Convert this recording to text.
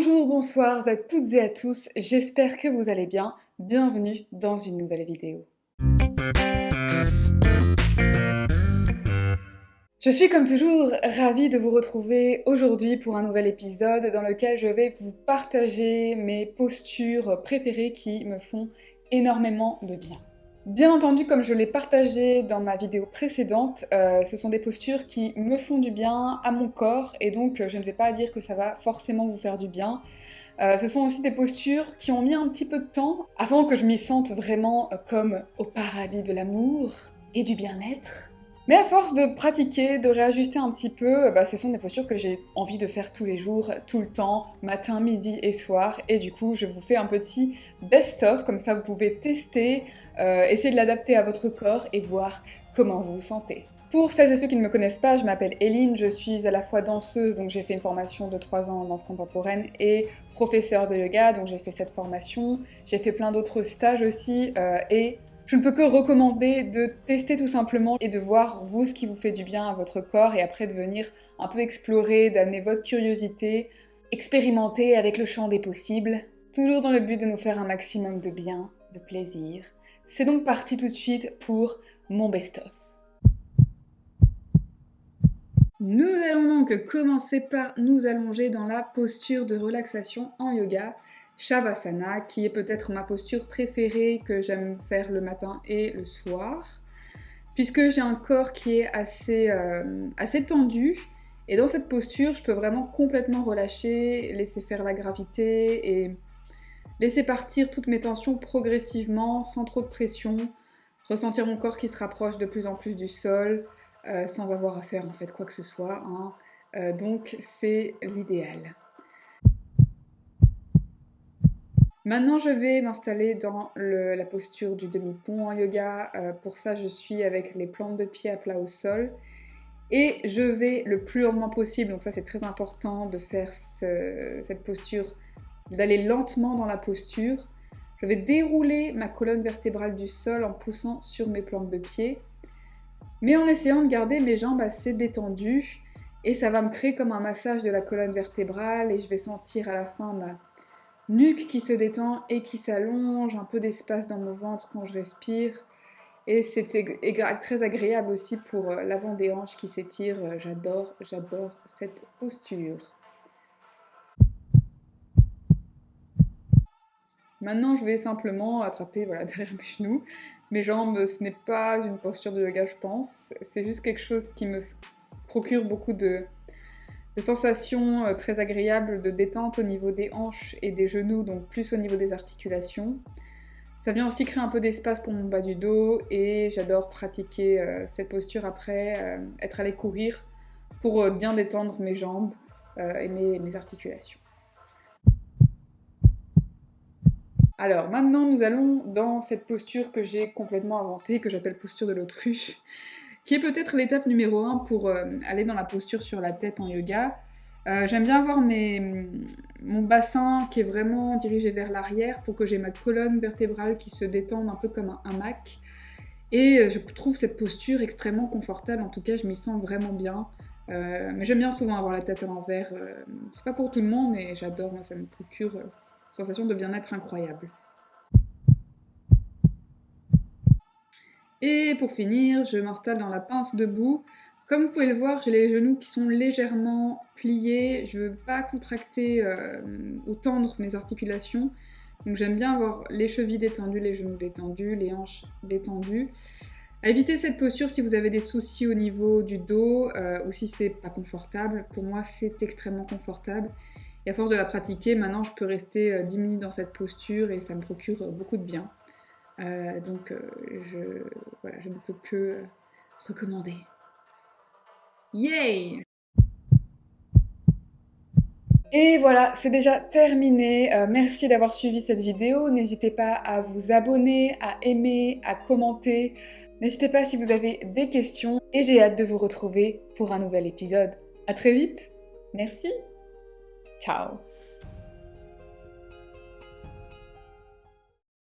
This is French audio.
Bonjour, bonsoir à toutes et à tous, j'espère que vous allez bien. Bienvenue dans une nouvelle vidéo. Je suis comme toujours ravie de vous retrouver aujourd'hui pour un nouvel épisode dans lequel je vais vous partager mes postures préférées qui me font énormément de bien. Bien entendu, comme je l'ai partagé dans ma vidéo précédente, ce sont des postures qui me font du bien à mon corps et donc je ne vais pas dire que ça va forcément vous faire du bien. Ce sont aussi des postures qui ont mis un petit peu de temps avant que je m'y sente vraiment comme au paradis de l'amour et du bien-être. Mais à force de pratiquer, de réajuster un petit peu, ce sont des postures que j'ai envie de faire tous les jours, tout le temps, matin, midi et soir. Et du coup, je vous fais un petit best-of, comme ça vous pouvez tester, essayer de l'adapter à votre corps et voir comment vous vous sentez. Pour celles et ceux qui ne me connaissent pas, je m'appelle Eline, je suis à la fois danseuse, donc j'ai fait une formation de 3 ans en danse contemporaine, et professeure de yoga, donc j'ai fait cette formation. J'ai fait plein d'autres stages aussi, et je ne peux que recommander de tester tout simplement et de voir vous ce qui vous fait du bien à votre corps et après de venir un peu explorer, d'amener votre curiosité, expérimenter avec le champ des possibles, toujours dans le but de nous faire un maximum de bien, de plaisir. C'est donc parti tout de suite pour mon best-of. Nous allons donc commencer par nous allonger dans la posture de relaxation en yoga, Shavasana, qui est peut-être ma posture préférée que j'aime faire le matin et le soir, puisque j'ai un corps qui est assez tendu, et dans cette posture, je peux vraiment complètement relâcher, laisser faire la gravité et laisser partir toutes mes tensions progressivement, sans trop de pression, ressentir mon corps qui se rapproche de plus en plus du sol, sans avoir à faire en fait quoi que ce soit, hein. Donc c'est l'idéal. Maintenant je vais m'installer dans la posture du demi-pont en yoga. Pour ça je suis avec les plantes de pied à plat au sol. Et je vais le plus lentement possible, donc ça c'est très important de faire cette posture, d'aller lentement dans la posture. Je vais dérouler ma colonne vertébrale du sol en poussant sur mes plantes de pied, mais en essayant de garder mes jambes assez détendues, et ça va me créer comme un massage de la colonne vertébrale, et je vais sentir à la fin ma nuque qui se détend et qui s'allonge, un peu d'espace dans mon ventre quand je respire, et c'est très agréable aussi pour l'avant des hanches qui s'étire. J'adore cette posture. Maintenant, je vais simplement attraper derrière mes genoux. Mes jambes, ce n'est pas une posture de yoga, je pense. C'est juste quelque chose qui me procure beaucoup de sensations très agréables de détente au niveau des hanches et des genoux, donc plus au niveau des articulations. Ça vient aussi créer un peu d'espace pour mon bas du dos, et j'adore pratiquer cette posture après être allée courir pour bien détendre mes jambes et mes articulations. Alors maintenant nous allons dans cette posture que j'ai complètement inventée, que j'appelle posture de l'autruche, qui est peut-être l'étape numéro 1 pour aller dans la posture sur la tête en yoga. J'aime bien avoir mon bassin qui est vraiment dirigé vers l'arrière pour que j'ai ma colonne vertébrale qui se détende un peu comme un hamac. Et je trouve cette posture extrêmement confortable, en tout cas je m'y sens vraiment bien. Mais j'aime bien souvent avoir la tête à l'envers. C'est pas pour tout le monde, mais j'adore, moi ça me procure une sensation de bien-être incroyable. Et pour finir, je m'installe dans la pince debout. Comme vous pouvez le voir, j'ai les genoux qui sont légèrement pliés. Je ne veux pas contracter ou tendre mes articulations. Donc j'aime bien avoir les chevilles détendues, les genoux détendus, les hanches détendues. Évitez cette posture si vous avez des soucis au niveau du dos ou si c'est pas confortable. Pour moi, c'est extrêmement confortable. Et à force de la pratiquer, maintenant je peux rester 10 minutes dans cette posture et ça me procure beaucoup de bien. Donc je ne peux que recommander. Yay! Et voilà, c'est déjà terminé. Merci d'avoir suivi cette vidéo. N'hésitez pas à vous abonner, à aimer, à commenter. N'hésitez pas si vous avez des questions et j'ai hâte de vous retrouver pour un nouvel épisode. À très vite. Merci. Ciao.